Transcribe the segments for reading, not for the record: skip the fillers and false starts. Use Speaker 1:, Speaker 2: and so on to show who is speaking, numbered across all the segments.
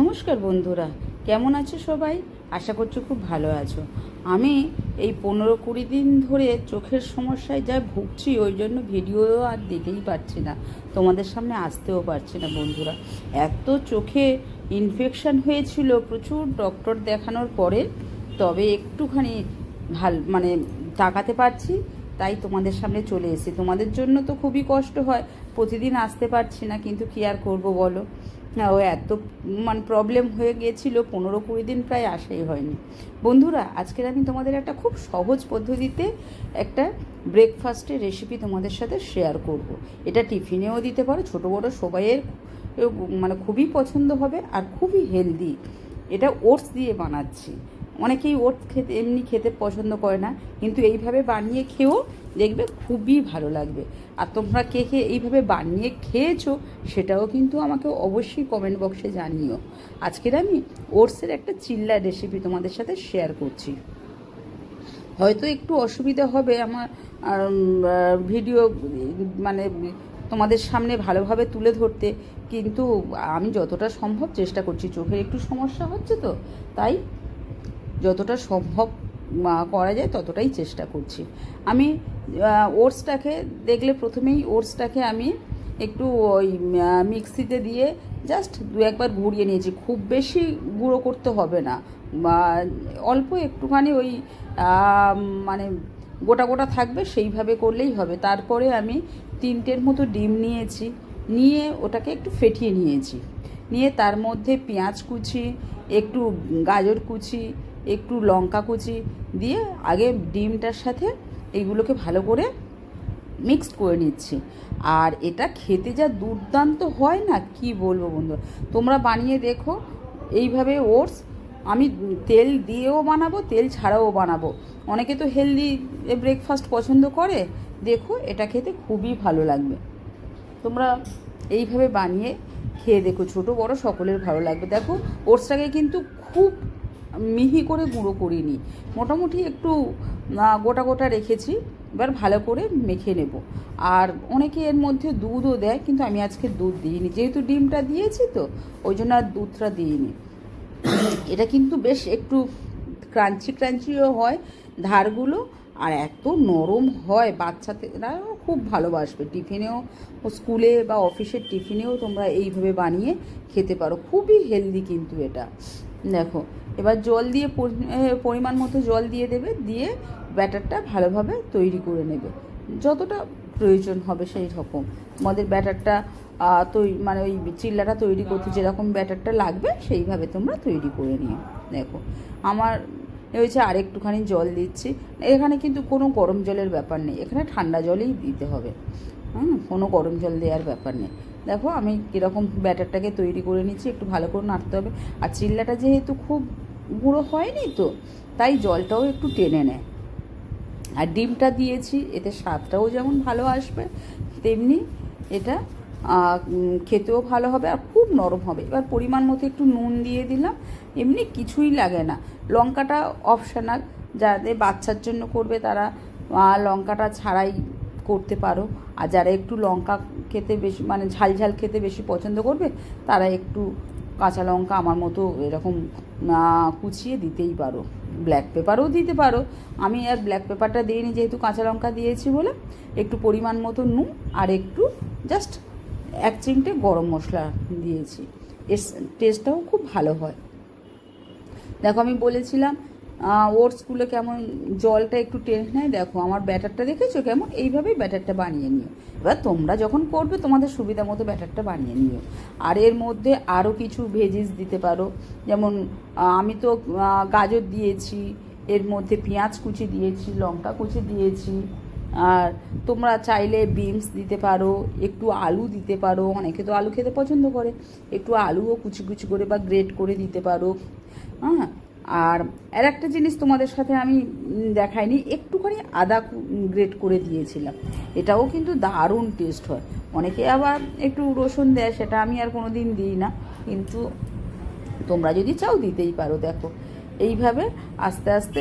Speaker 1: নমস্কার বন্ধুরা, কেমন আছো সবাই? আশা করছি খুব ভালো আছো। আমি এই 15-20 দিন ধরে চোখের সমস্যায় যা ভুগছি, ওই জন্য ভিডিও আর দিতেই পারছি না, তোমাদের সামনে আসতেও পারছি না বন্ধুরা। এত চোখে ইনফেকশান হয়েছিল, প্রচুর ডক্টর দেখানোর পরে তবে একটুখানি তাকাতে পারছি। তাই তোমাদের সামনে চলে এসেছি। তোমাদের জন্য তো খুবই কষ্ট হয়, প্রতিদিন আসতে পারছি না, কিন্তু কি আর করবো বলো। না, ও এত প্রবলেম হয়ে গিয়েছিল, 15-20 দিন প্রায় আসাই হয়নি বন্ধুরা। আজকের আমি তোমাদের একটা খুব সহজ পদ্ধতিতে একটা ব্রেকফাস্টের রেসিপি তোমাদের সাথে শেয়ার করব। এটা টিফিনেও দিতে পারো, ছোটো বড়ো সবাইয়ের খুবই পছন্দ হবে আর খুবই হেলদি। এটা ওটস দিয়ে বানাচ্ছি। অনেকেই ওটস এমনি খেতে পছন্দ করে না, কিন্তু এইভাবে বানিয়ে খেয়েও দেখবে খুবই ভালো লাগবে। আর তোমরা কে কে এইভাবে বানিয়ে খেয়েছো সেটাও কিন্তু আমাকে অবশ্যই কমেন্ট বক্সে জানিও। আজকের আমি ওটসের একটা চিল্লা রেসিপি তোমাদের সাথে শেয়ার করছি। হয়তো একটু অসুবিধা হবে আমার ভিডিও তোমাদের সামনে ভালোভাবে তুলে ধরতে, কিন্তু আমি যতটা সম্ভব চেষ্টা করছি। চোখের একটু সমস্যা হচ্ছে তো, তাই যতটা সম্ভব করা যায় ততটাই চেষ্টা করছি। আমি ওটসটাকে দেখলে প্রথমেই ওটসটাকে আমি একটু ওই মিক্সিতে দিয়ে জাস্ট 2-1 বার ঘুরিয়ে নিয়েছি। খুব বেশি গুঁড়ো করতে হবে না, বা অল্প একটুখানি ওই গোটা গোটা থাকবে সেইভাবে করলেই হবে। তারপরে আমি 3টের মতো ডিম নিয়েছি, নিয়ে ওটাকে একটু ফেটিয়ে নিয়েছি। নিয়ে তার মধ্যে পেঁয়াজ কুচি, একটু গাজর কুচি, একটু লঙ্কা কুচি দিয়ে আগে ডিমটার সাথে এইগুলোকে ভালো করে মিক্সড করে নিচ্ছি। আর এটা খেতে যা দুর্দান্ত হয় না, কি বলবো বন্ধু, তোমরা বানিয়ে দেখো এইভাবে ওটস। আমি তেল দিয়েও বানাবো, তেল ছাড়াও বানাবো। অনেকে তো হেলদি ব্রেকফাস্ট পছন্দ করে, দেখো এটা খেতে খুবই ভালো লাগবে। তোমরা এইভাবে বানিয়ে খেয়ে দেখো, ছোটো বড়ো সকলের ভালো লাগবে। দেখো ওটসটাকে কিন্তু খুব মিহি করে গুঁড়ো করিনি, মোটামুটি একটু গোটা গোটা রেখেছি। এবার ভালো করে মেখে নেব। আর অনেকে এর মধ্যে দুধও দেয়, কিন্তু আমি আজকে দুধ দিইনি, যেহেতু ডিমটা দিয়েছি তো ওই জন্য আর দুধটা দিইনি। এটা কিন্তু বেশ একটু ক্রাঞ্চিও হয় ধারগুলো, আর এত নরম হয়, বাচ্চারা খুব ভালোবাসবে। টিফিনেও, স্কুলে বা অফিসের টিফিনেও তোমরা এইভাবে বানিয়ে খেতে পারো, খুবই হেলদি কিন্তু এটা। দেখো এবার জল দিয়ে পরিমাণ মতো জল দিয়ে দেবে, দিয়ে ব্যাটারটা ভালোভাবে তৈরি করে নেবে, যতটা প্রয়োজন হবে সেই রকম। তোমাদের ব্যাটারটা ওই চিল্লাটা তৈরি করতে যেরকম ব্যাটারটা লাগবে সেইভাবে তোমরা তৈরি করে নিও। দেখো আমার হয়েছে, আর একটুখানি জল দিচ্ছি। এখানে কিন্তু কোনো গরম জলের ব্যাপার নেই, এখানে ঠান্ডা জলেই দিতে হবে, কোনো গরম জল দেওয়ার ব্যাপার নেই। দেখো আমি কীরকম ব্যাটারটাকে তৈরি করে নিচ্ছি, একটু ভালো করে নাড়তে হবে। আর চিল্লাটা যেহেতু খুব গুঁড়ো হয়নি তো, তাই জলটাও একটু টেনে নেয়। আর ডিমটা দিয়েছি, এতে স্বাদটাও যেমন ভালো আসবে, তেমনি এটা খেতেও ভালো হবে আর খুব নরম হবে। এবার পরিমাণ মতো একটু নুন দিয়ে দিলাম, এমনি কিছুই লাগে না। লঙ্কাটা অপশনাল, যাদের বাচ্চার জন্য করবে তারা লঙ্কাটা ছাড়াই করতে পারো। আর যারা একটু লঙ্কা খেতে বেশি ঝাল ঝাল খেতে বেশি পছন্দ করবে, তারা একটু কাঁচা লঙ্কা আমার মতো এরকম কুচিয়ে দিতেই পারো। ব্ল্যাক পেপারও দিতে পারো, আমি আর ব্ল্যাক পেপারটা দিইনি যেহেতু কাঁচা লঙ্কা দিয়েছি বলে। একটু পরিমাণ মতো নুন আর একটু জাস্ট 1 চিমটে গরম মশলা দিয়েছি, এর টেস্টটাও খুব ভালো হয়। দেখো আমি বলেছিলাম ওটসগুলো কেমন জলটা একটু টেনে নেয়। দেখো আমার ব্যাটারটা দেখেছো কেমন, এইভাবেই ব্যাটারটা বানিয়ে নিও। এবার তোমরা যখন করবে তোমাদের সুবিধা মতো ব্যাটারটা বানিয়ে নিও। আর এর মধ্যে আরও কিছু ভেজিস দিতে পারো, যেমন আমি তো গাজর দিয়েছি, এর মধ্যে পেঁয়াজ কুচি দিয়েছি, লঙ্কা কুচি দিয়েছি। আর তোমরা চাইলে বিনস দিতে পারো, একটু আলু দিতে পারো, অনেকে তো আলু খেতে পছন্দ করে, একটু আলুও কুচি কুচি করে বা গ্রেট করে দিতে পারো। আর একটা জিনিস তোমাদের সাথে আমি দেখাইনি, একটুখানি আদা গ্রেট করে দিয়েছিলাম, এটাও কিন্তু দারুণ টেস্ট হয়। অনেকে আবার একটু রসুন দেয়, সেটা আমি আর কোনো দিন দিই না, কিন্তু তোমরা যদি চাও দিতেই পারো। দেখো এইভাবে আস্তে আস্তে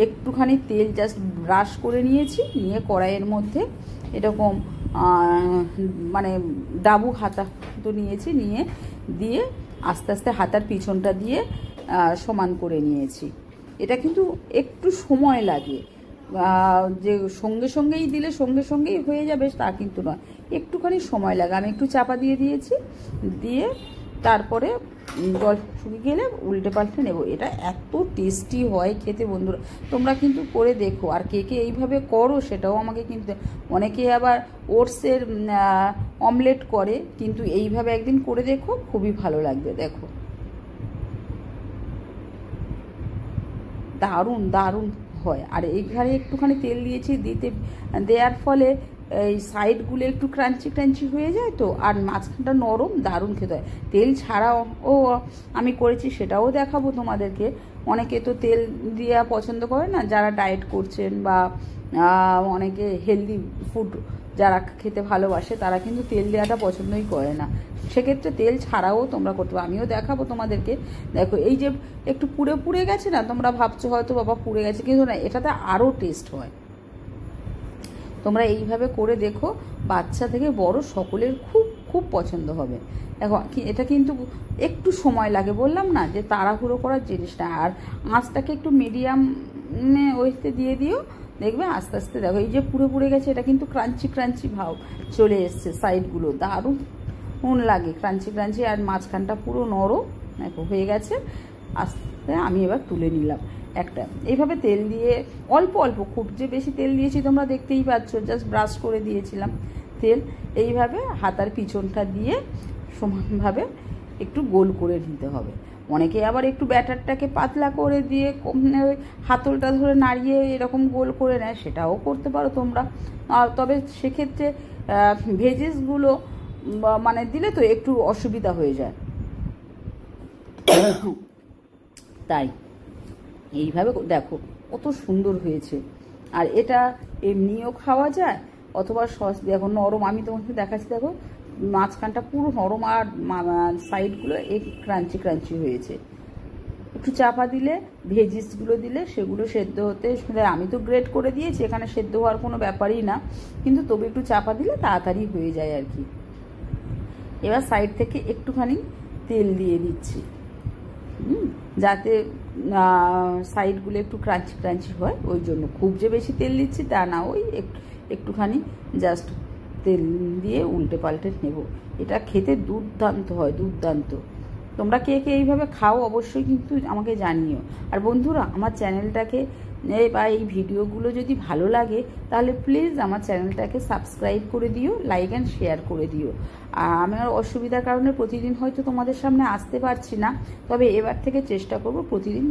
Speaker 1: একটুখানি তেল জাস্ট ব্রাশ করে নিয়েছি, নিয়ে কড়াইয়ের মধ্যে এরকম ডাবু হাতা তো নিয়েছি, নিয়ে দিয়ে আস্তে আস্তে হাতার পিছনটা দিয়ে সমান করে নিয়েছি। এটা কিন্তু একটু সময় লাগে, যে সঙ্গে সঙ্গেই দিলে সঙ্গে সঙ্গেই হয়ে যাবে তা কিন্তু নয়, একটুখানি সময় লাগে। আমি একটু চাপা দিয়ে দিয়েছি, দিয়ে তারপরে জল শুকিয়ে গেলে উল্টে পাল্টে নেব। এটা এত টেস্টি হয় খেতে বন্ধুরা, তোমরা কিন্তু করে দেখো। আর কে কে এইভাবে করো সেটাও আমাকে কিন্তু, অনেকে আবার ওটসের অমলেট করে, কিন্তু এইভাবে একদিন করে দেখো, খুবই ভালো লাগবে। দেখো দারুণ দারুণ হয়। আর এইখানে একটুখানি তেল দিয়েছি, দেওয়ার ফলে এই সাইডগুলো একটু ক্রাঞ্চি ক্রাঞ্চি হয়ে যায় তো, আর মাঝখানটা নরম, দারুণ খেতে হয়। তেল ছাড়াও আমি করেছি, সেটাও দেখাবো তোমাদেরকে। অনেকে তো তেল দেওয়া পছন্দ করে না, যারা ডায়েট করছেন বা অনেকে হেলদি ফুড যারা খেতে ভালোবাসে তারা কিন্তু তেল দেওয়াটা পছন্দই করে না, সেক্ষেত্রে তেল ছাড়াও তোমরা করতে পারো। আমিও দেখাবো তোমাদেরকে। দেখো এই যে একটু পুড়ে পুড়ে গেছে না, তোমরা ভাবছো হয়তো বাবা পুড়ে গেছে, কিন্তু না, এটাতে আরও টেস্ট হয়। তোমরা এইভাবে করে দেখো, বাচ্চা থেকে বড় সকলের খুব খুব পছন্দ হবে। দেখো এটা কিন্তু একটু সময় লাগে, বললাম না যে তাড়াহুড়ো করার জিনিসটা। আর আঁচটাকে একটু মিডিয়ামে ওইতে দিয়ে দিও, দেখবে আস্তে আস্তে। দেখো এই যে পুড়ে পুড়ে গেছে, এটা কিন্তু ক্রাঞ্চি ক্রাঞ্চি ভাব চলে এসছে, সাইডগুলো দারুণ লাগে ক্রাঞ্চি ক্রাঞ্চি, আর মাঝখানটা পুরো নরম। দেখো হয়ে গেছে, আস্তে আমি এবার তুলে নিলাম একটা। এইভাবে তেল দিয়ে অল্প অল্প, খুব যে বেশি তেল দিয়েছি তোমরা দেখতেই পাচ্ছ, জাস্ট ব্রাশ করে দিয়েছিলাম তেল। এইভাবে হাতার পিছনটা দিয়ে সমানভাবে একটু গোল করে নিতে হবে। অনেকে আবার একটু ব্যাটারটাকে পাতলা করে দিয়ে হাতলটা ধরে নাড়িয়ে এরকম গোল করে নেয়, সেটাও করতে পারো তোমরা। তবে সেক্ষেত্রে ভেজিসগুলো মানে দিলে তো একটু অসুবিধা হয়ে যায়, তাই এইভাবে দেখো কত সুন্দর হয়েছে। আর এটা এমনিও খাওয়া যায়, অথবা সস। দেখো নরম, আমি তোমাকে দেখাচ্ছি, দেখো মাঝখানটা পুরো নরম, আর সাইডগুলো একটু ক্রাঞ্চি ক্রাঞ্চি হয়েছে। একটু চাপা দিলে ভেজিসগুলো দিলে সেগুলো সেদ্ধ হতে, আমি তো গ্রেট করে দিয়েছি, এখানে সেদ্ধ হওয়ার কোনো ব্যাপারই না, কিন্তু তবু একটু চাপা দিলে তাড়াতাড়ি হয়ে যায় আর কি। এবার সাইড থেকে একটুখানি তেল দিয়ে দিচ্ছি, যাতে সাইডগুলো একটু ক্রাঞ্চি ক্রাঞ্চি হয়, ওই জন্য। খুব যে বেশি তেল দিচ্ছি তা না, ওই একটুখানি জাস্ট তেল দিয়ে উল্টে পাল্টে নেব। এটা খেতে দুর্দান্ত হয়, দুর্দান্ত। তোমরা কে কে এইভাবে খাও অবশ্যই কিন্তু আমাকে জানিও। আর বন্ধুরা, আমার চ্যানেলটাকে বা এই ভিডিওগুলো যদি ভালো লাগে তাহলে প্লিজ আমার চ্যানেলটাকে সাবস্ক্রাইব করে দিও, লাইক অ্যান্ড শেয়ার করে দিও। আর আমার অসুবিধার কারণে প্রতিদিন হয়তো তোমাদের সামনে আসতে পারছি না, তবে এবার থেকে চেষ্টা করব প্রতিদিন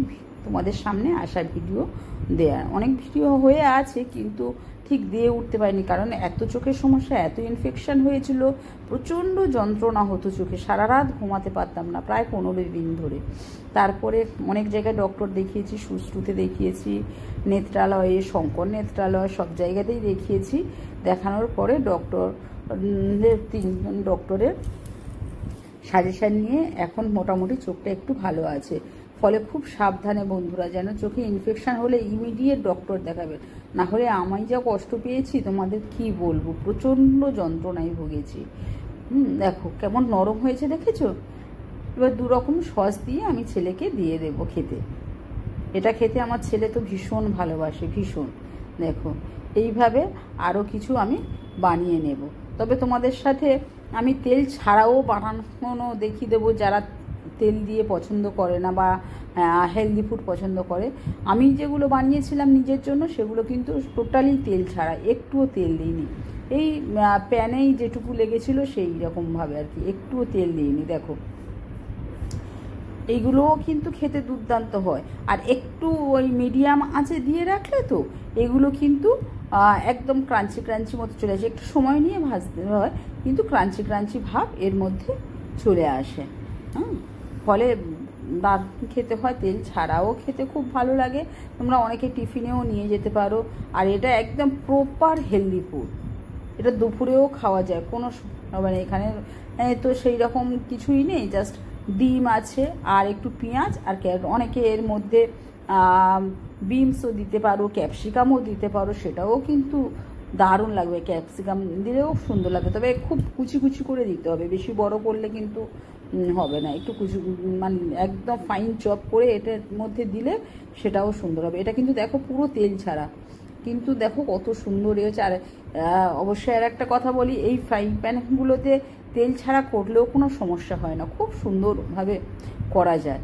Speaker 1: তোমাদের সামনে আসার ভিডিও দেওয়ার। অনেক ভিডিও হয়ে আছে কিন্তু ঠিক দিয়ে উঠতে পারিনি, কারণ এত চোখের সমস্যা, এত ইনফেকশন হয়েছিল, প্রচণ্ড যন্ত্রণা হতো চোখে, সারা রাত ঘুমাতে পারতাম না প্রায় 15 দিন ধরে। তারপরে অনেক জায়গায় ডক্টর দেখিয়েছি, সুশ্রুতে দেখিয়েছি, নেত্রালয়ে, শঙ্কর নেত্রালয়, সব জায়গাতেই দেখিয়েছি। দেখানোর পরে তিনজন ডক্টরের সাজেশান নিয়ে এখন মোটামুটি চোখটা একটু ভালো আছে। ফলে খুব সাবধানে বন্ধুরা, যেন চোখে ইনফেকশান হলে ইমিডিয়েট ডক্টর দেখাবেন, না হলে আমি যা কষ্ট পেয়েছি তোমাদের কি বলবো, প্রচণ্ড যন্ত্রণায় ভুগেছি। দেখো কেমন নরম হয়েছে, দেখেছো? এবার 2 রকম সস দিয়ে আমি ছেলেকে দিয়ে দেবো খেতে। এটা খেতে আমার ছেলে তো ভীষণ ভালোবাসে, ভীষণ। দেখো এইভাবে আরও কিছু আমি বানিয়ে নেব। তবে তোমাদের সাথে আমি তেল ছাড়াও বানানো দেখিয়ে দেবো, যারা তেল দিয়ে পছন্দ করে না বা হেলদি ফুড পছন্দ করে। আমি যেগুলো বানিয়েছিলাম নিজের জন্য সেগুলো কিন্তু টোটালি তেল ছাড়া, একটুও তেল দিইনি। এই প্যানেই যেটুকু লেগেছিল সেই রকমভাবে আর কি, একটুও তেল দিইনি। দেখো এইগুলোও কিন্তু খেতে দুর্দান্ত হয়। আর একটু ওই মিডিয়াম আঁচে দিয়ে রাখলে তো এগুলো কিন্তু একদম ক্রাঞ্চি ক্রাঞ্চি মতো চলে আসে। একটু সময় নিয়ে ভাজতে হয়, কিন্তু ক্রাঞ্চি ক্রাঞ্চি ভাব এর মধ্যে চলে আসে। ফলে দারুণ খেতে হয়, তেল ছাড়াও খেতে খুব ভালো লাগে। তোমরা অনেকে টিফিনেও নিয়ে যেতে পারো। আর এটা একদম প্রপার হেলদি ফুড, এটা দুপুরেও খাওয়া যায়, কোনো মানে এখানে তো সেই রকম কিছুই নেই, জাস্ট ডিম আছে আর একটু পেঁয়াজ আর ক্যারট। অনেকে এর মধ্যে বিনসও দিতে পারো, ক্যাপসিকামও দিতে পারো, সেটাও কিন্তু দারুণ লাগবে। ক্যাপসিকাম দিলেও সুন্দর লাগবে, তবে খুব কুচি কুচি করে দিতে হবে, বেশি বড় করলে কিন্তু হবে না, একটু কুচু মানে একদম ফাইন চপ করে এটার মধ্যে দিলে সেটাও সুন্দর হবে। এটা কিন্তু দেখো পুরো তেল ছাড়া, কিন্তু দেখো কত সুন্দর হয়েছে। আর অবশ্যই আর একটা কথা বলি, এই ফ্রাইং প্যানগুলোতে তেল ছাড়া করলেও কোনো সমস্যা হয় না, খুব সুন্দরভাবে করা যায়।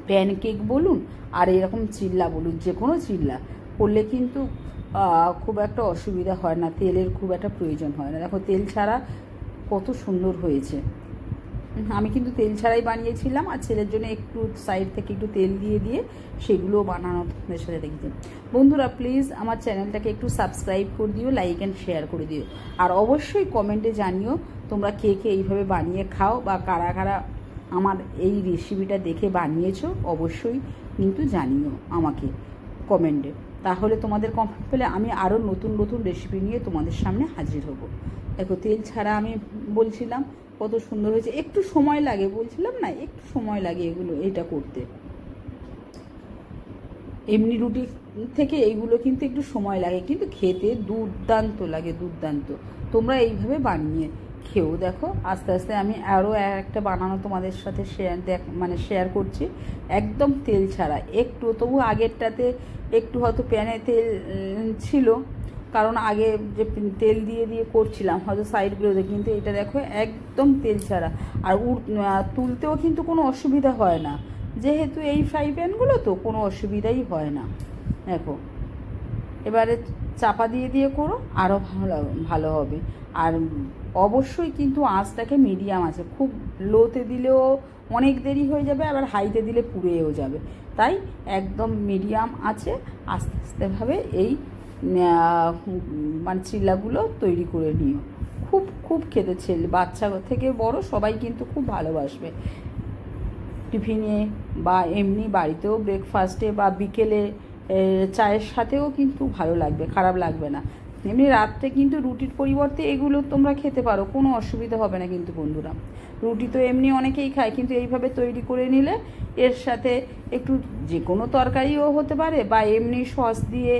Speaker 1: প্যানকেক বলুন আর এরকম চিল্লা বলুন, যে কোনো চিল্লা করলে কিন্তু খুব একটা অসুবিধা হয় না, তেলের খুব একটা প্রয়োজন হয় না। দেখো তেল ছাড়া কত সুন্দর হয়েছে। আমি কিন্তু তেল ছাড়াই বানিয়েছিলাম, আর ছেলের জন্য একটু সাইড থেকে একটু তেল দিয়ে দিয়ে সেগুলো বানানো তোমাদের সাথে দেখেছি। বন্ধুরা প্লিজ আমার চ্যানেলটাকে একটু সাবস্ক্রাইব করে দিও, লাইক অ্যান্ড শেয়ার করে দিও, আর অবশ্যই কমেন্টে জানিও তোমরা কে কে এইভাবে বানিয়ে খাও, বা কারা কারা আমার এই রেসিপিটা দেখে বানিয়েছো অবশ্যই কিন্তু জানিও আমাকে কমেন্টে। তাহলে তোমাদের কমেন্ট পেলে আমি আরও নতুন নতুন রেসিপি নিয়ে তোমাদের সামনে হাজির হব। দেখো তেল ছাড়া আমি বলছিলাম কত সুন্দর হয়েছে। একটু সময় লাগে, বলছিলাম না একটু সময় লাগে এগুলো এটা করতে, এমনি রুটি থেকে এইগুলো কিন্তু একটু সময় লাগে, কিন্তু খেতে দুর্দান্ত লাগে, দুর্দান্ত। তোমরা এইভাবে বানিয়ে খেও। দেখো আস্তে আস্তে আমি আরও একটা বানানো তোমাদের সাথে শেয়ার করছি, একদম তেল ছাড়া। একটু তবু আগেরটাতে একটু হয়তো প্যানে তেল ছিল, কারণ আগে যে তেল দিয়ে দিয়ে করছিলাম হয়তো সাইডগুলোতে, কিন্তু এটা দেখো একদম তেল ছাড়া। আর তুলতেও কিন্তু কোনো অসুবিধা হয় না, যেহেতু এই ফ্রাই প্যানগুলো তো কোনো অসুবিধাই হয় না। দেখো এবারে চাপা দিয়ে দিয়ে করো, আরও ভালো হবে। আর অবশ্যই কিন্তু আঁচটাকে মিডিয়াম আছে, খুব লোতে দিলেও অনেক দেরি হয়ে যাবে, আবার হাইতে দিলে পুড়েও যাবে। তাই একদম মিডিয়াম আছে আস্তে আস্তেভাবে এই মানে চিল্লাগুলো তৈরি করে নিও। খুব খুব খেতে ছেলে বাচ্চা থেকে বড় সবাই কিন্তু খুব ভালোবাসবে। টিফিনে বা এমনি বাড়িতেও ব্রেকফাস্টে বা বিকেলে চায়ের সাথেও কিন্তু ভালো লাগবে, খারাপ লাগবে না। এমনি রাত্রে কিন্তু রুটির পরিবর্তে এগুলো তোমরা খেতে পারো, কোনো অসুবিধা হবে না কিন্তু বন্ধুরা। রুটি তো এমনি অনেকেই খায়, কিন্তু এইভাবে তৈরি করে নিলে এর সাথে একটু যে কোনো তরকারিও হতে পারে, বা এমনি সস দিয়ে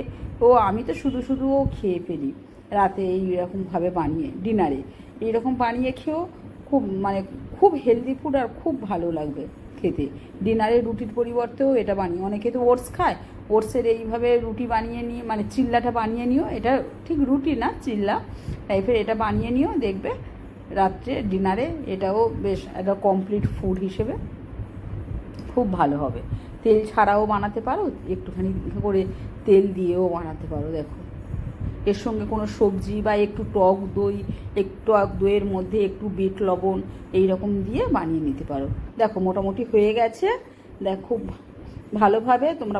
Speaker 1: আমি তো শুধু শুধুও খেয়ে ফেলি রাতে এইরকমভাবে বানিয়ে, ডিনারে এইরকম বানিয়ে খেয়েও খুব মানে খুব হেলদি ফুড, আর খুব ভালো লাগবে খেতে। ডিনারে রুটির পরিবর্তেও এটা বানিয়ে, অনেকে তো ওটস খায়, ওটসের এইভাবে রুটি বানিয়ে নিয়ে মানে চিল্লাটা বানিয়ে নিও, এটা ঠিক রুটি না চিল্লা টাইপের, এটা বানিয়ে নিও, দেখবে রাত্রে ডিনারে এটাও বেশ একটা কমপ্লিট ফুড হিসেবে খুব ভালো হবে। তেল ছাড়াও বানাতে পারো, একটুখানি করে তেল দিয়েও বানাতে পারো। দেখো এর সঙ্গে কোনো সবজি বা একটু টক দই, একটু টক দইয়ের মধ্যে একটু বিট লবণ এইরকম দিয়ে বানিয়ে নিতে পারো। দেখো মোটামুটি হয়ে গেছে, দেখো ভালোভাবে তোমরা